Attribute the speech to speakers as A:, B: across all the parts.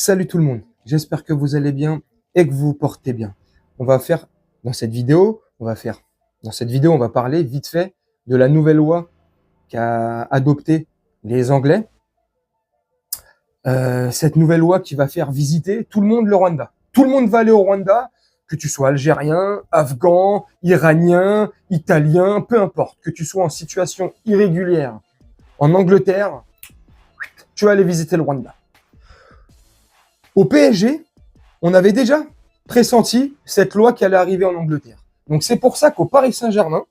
A: Salut tout le monde, j'espère que vous allez bien et que vous vous portez bien. On va faire dans cette vidéo, on va parler vite fait de la nouvelle loi qu'a adoptée les Anglais. Cette nouvelle loi qui va faire visiter tout le monde le Rwanda. Tout le monde va aller au Rwanda, que tu sois algérien, afghan, iranien, italien, peu importe, que tu sois en situation irrégulière en Angleterre, tu vas aller visiter le Rwanda. Au PSG, on avait déjà pressenti cette loi qui allait arriver en Angleterre. Donc c'est pour ça qu'au Paris Saint-Germain,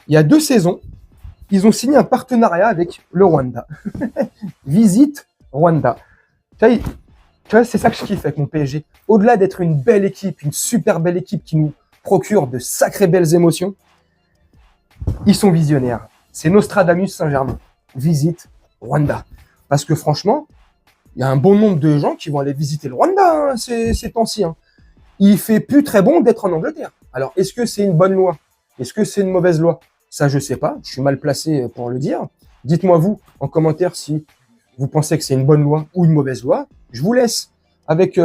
A: il y a 2 saisons, ils ont signé un partenariat avec le Rwanda. Visite Rwanda. Tu vois, c'est ça que je kiffe avec mon PSG. Au-delà d'être une belle équipe, une super belle équipe qui nous procure de sacrées belles émotions, ils sont visionnaires. C'est Nostradamus Saint-Germain. Visite Rwanda. Parce que franchement, il y a un bon nombre de gens qui vont aller visiter le Rwanda ces temps-ci. Il fait plus très bon d'être en Angleterre. Alors, est-ce que c'est une bonne loi? Est-ce que c'est une mauvaise loi? Ça, je sais pas. Je suis mal placé pour le dire. Dites-moi vous en commentaire si vous pensez que c'est une bonne loi ou une mauvaise loi. Je vous laisse avec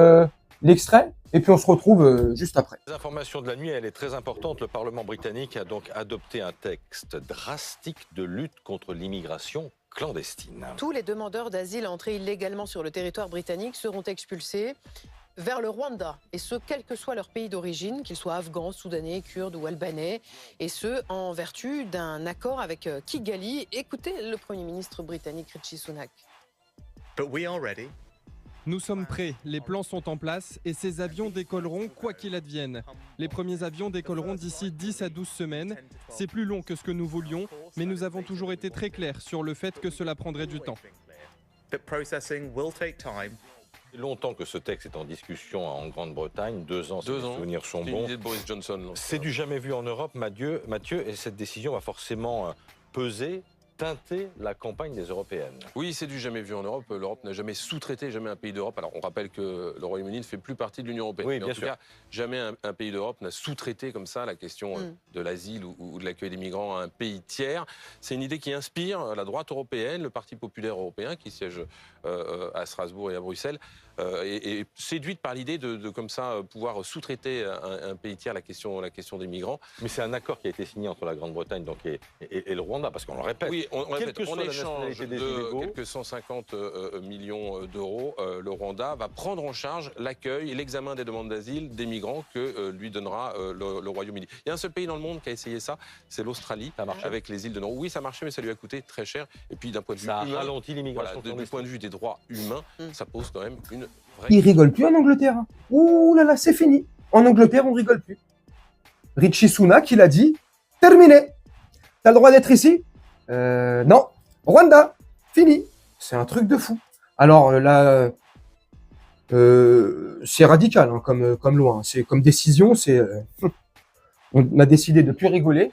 A: l'extrait et puis on se retrouve juste après.
B: L'information de la nuit, elle est très importante. Le Parlement britannique a donc adopté un texte drastique de lutte contre l'immigration clandestine.
C: Tous les demandeurs d'asile entrés illégalement sur le territoire britannique seront expulsés vers le Rwanda, et ce, quel que soit leur pays d'origine, qu'ils soient afghans, soudanais, kurdes ou albanais, et ce, en vertu d'un accord avec Kigali. Écoutez le Premier ministre britannique Rishi Sunak.
D: Nous sommes prêts, les plans sont en place et ces avions décolleront quoi qu'il advienne. Les premiers avions décolleront d'ici 10 à 12 semaines. C'est plus long que ce que nous voulions, mais nous avons toujours été très clairs sur le fait que cela prendrait du temps.
B: Longtemps que ce texte est en discussion en Grande-Bretagne, 2 ans, si mes souvenirs sont bons.
E: L'idée de Boris Johnson.
B: C'est du jamais vu en Europe, Mathieu, et cette décision va forcément peser, teinter la campagne des Européennes.
E: Oui, c'est du jamais vu en Europe. L'Europe n'a jamais sous-traité jamais un pays d'Europe. Alors, on rappelle que le Royaume-Uni ne fait plus partie de l'Union européenne.
B: Oui,
E: mais
B: bien
E: en tout
B: sûr.
E: cas, jamais un pays d'Europe n'a sous-traité comme ça la question de l'asile ou de l'accueil des migrants à un pays tiers. C'est une idée qui inspire la droite européenne, le Parti populaire européen qui siège à Strasbourg et à Bruxelles, et séduite par l'idée de comme ça pouvoir sous-traiter un pays tiers la question des migrants.
B: Mais c'est un accord qui a été signé entre la Grande-Bretagne et le Rwanda, parce qu'on le répète.
E: Oui, on répète,
B: que soit
E: en
B: la
E: échange
B: nationalité des
E: de
B: illégaux,
E: quelques 150 millions d'euros, le Rwanda va prendre en charge l'accueil et l'examen des demandes d'asile des migrants que lui donnera le Royaume-Uni. Il y a un seul pays dans le monde qui a essayé ça, c'est l'Australie, avec les îles de Nauru. Oui, ça marchait, mais ça lui a coûté très cher. Et puis d'un point de vue humain,
B: ralentit l'immigration.
E: voilà, du point de vue des droits humains, ça pose quand même une vraie...
A: Ils rigolent plus en Angleterre. Ouh là là, c'est fini. En Angleterre, on rigole plus. Rishi Sunak, il a dit, terminé. T'as le droit d'être ici? Non. Rwanda, fini. C'est un truc de fou. Alors là, c'est radical comme loi. C'est comme décision. On a décidé de plus rigoler.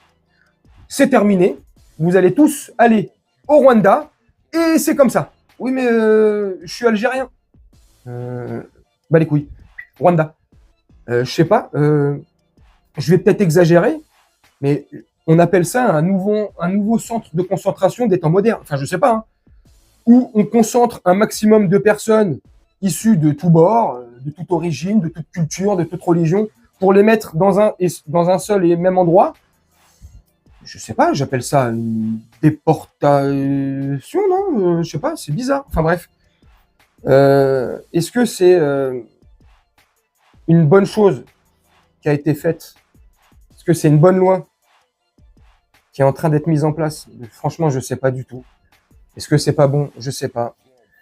A: C'est terminé. Vous allez tous aller au Rwanda et c'est comme ça. Oui, mais je suis algérien. Bah les couilles. Rwanda. Je sais pas. Je vais peut-être exagérer, mais on appelle ça un nouveau centre de concentration des temps modernes. Enfin, je sais pas. Où on concentre un maximum de personnes issues de tous bords, de toute origine, de toute culture, de toute religion, pour les mettre dans un seul et même endroit. Je sais pas, j'appelle ça une déportation, non? Je sais pas, c'est bizarre. Enfin bref. Est-ce que c'est une bonne chose qui a été faite? Est-ce que c'est une bonne loi qui est en train d'être mise en place? Franchement, je sais pas du tout. Est-ce que c'est pas bon? Je sais pas.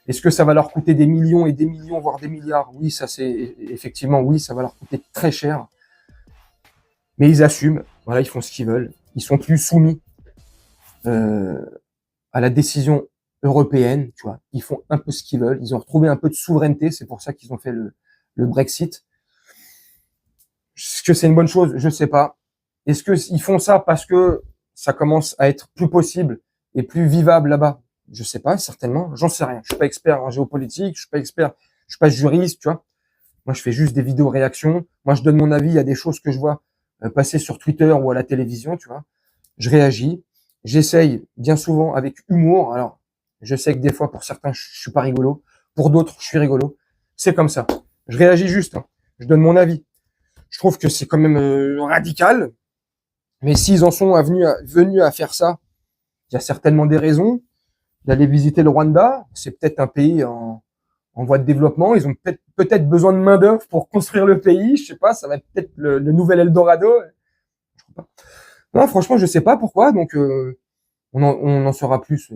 A: Est-ce que ça va leur coûter des millions et des millions, voire des milliards? Oui, ça c'est effectivement, oui, ça va leur coûter très cher. Mais ils assument. Voilà, ils font ce qu'ils veulent. Ils sont plus soumis à la décision européenne, tu vois. Ils font un peu ce qu'ils veulent. Ils ont retrouvé un peu de souveraineté. C'est pour ça qu'ils ont fait le Brexit. Est-ce que c'est une bonne chose? Je sais pas. Est-ce qu'ils font ça parce que ça commence à être plus possible et plus vivable là-bas? Je sais pas, certainement. J'en sais rien. Je suis pas expert en géopolitique. Je suis pas expert. Je suis pas juriste, tu vois. Moi, je fais juste des vidéos réactions. Moi, je donne mon avis à des choses que je vois passer sur Twitter ou à la télévision, tu vois. Je réagis. J'essaye bien souvent avec humour. Alors, je sais que des fois, pour certains, je suis pas rigolo. Pour d'autres, je suis rigolo. c'est comme ça. Je réagis juste, hein. Je donne mon avis. Je trouve que c'est quand même radical. Mais s'ils en sont venus à faire ça, il y a certainement des raisons d'aller visiter le Rwanda. C'est peut-être un pays en voie de développement. Ils ont peut-être besoin de main d'œuvre pour construire le pays. Je sais pas, ça va être peut-être le nouvel Eldorado. Je sais pas. Non, franchement, je sais pas pourquoi. Donc, on en saura plus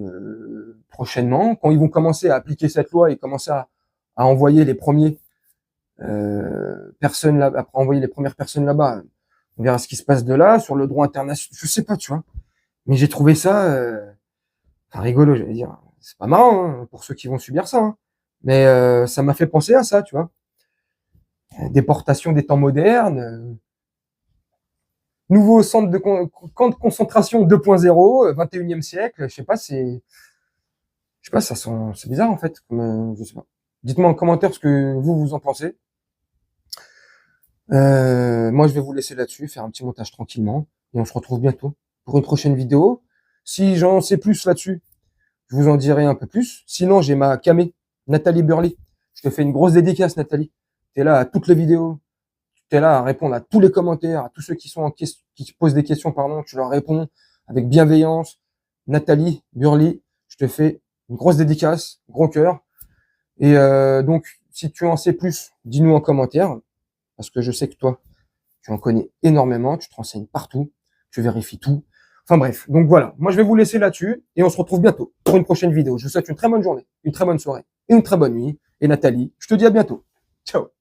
A: prochainement. Quand ils vont commencer à appliquer cette loi et commencer à envoyer les premiers personnes là, après envoyer les premières personnes là-bas, on verra ce qui se passe de là sur le droit international. Je sais pas, tu vois. Mais j'ai trouvé ça rigolo, j'allais dire. C'est pas marrant hein, pour ceux qui vont subir ça, hein. Mais ça m'a fait penser à ça, tu vois. Déportation des temps modernes, nouveau centre de camp de concentration 2.0, 21e siècle. Je sais pas, c'est bizarre en fait. Je sais pas. Dites-moi en commentaire ce que vous en pensez. Moi, je vais vous laisser là-dessus, faire un petit montage tranquillement, et on se retrouve bientôt pour une prochaine vidéo. Si j'en sais plus là-dessus, je vous en dirai un peu plus. Sinon, j'ai ma camé, Nathalie Burley. Je te fais une grosse dédicace, Nathalie. T'es là à toutes les vidéos. T'es là à répondre à tous les commentaires, à tous ceux qui sont qui posent des questions, pardon. Tu leur réponds avec bienveillance. Nathalie Burley, je te fais une grosse dédicace, gros cœur. Et donc, si tu en sais plus, dis-nous en commentaire, parce que je sais que toi, tu en connais énormément, tu te renseignes partout, tu vérifies tout. Enfin bref, donc voilà, moi je vais vous laisser là-dessus, et on se retrouve bientôt pour une prochaine vidéo. Je vous souhaite une très bonne journée, une très bonne soirée, et une très bonne nuit. Et Nathalie, je te dis à bientôt. Ciao.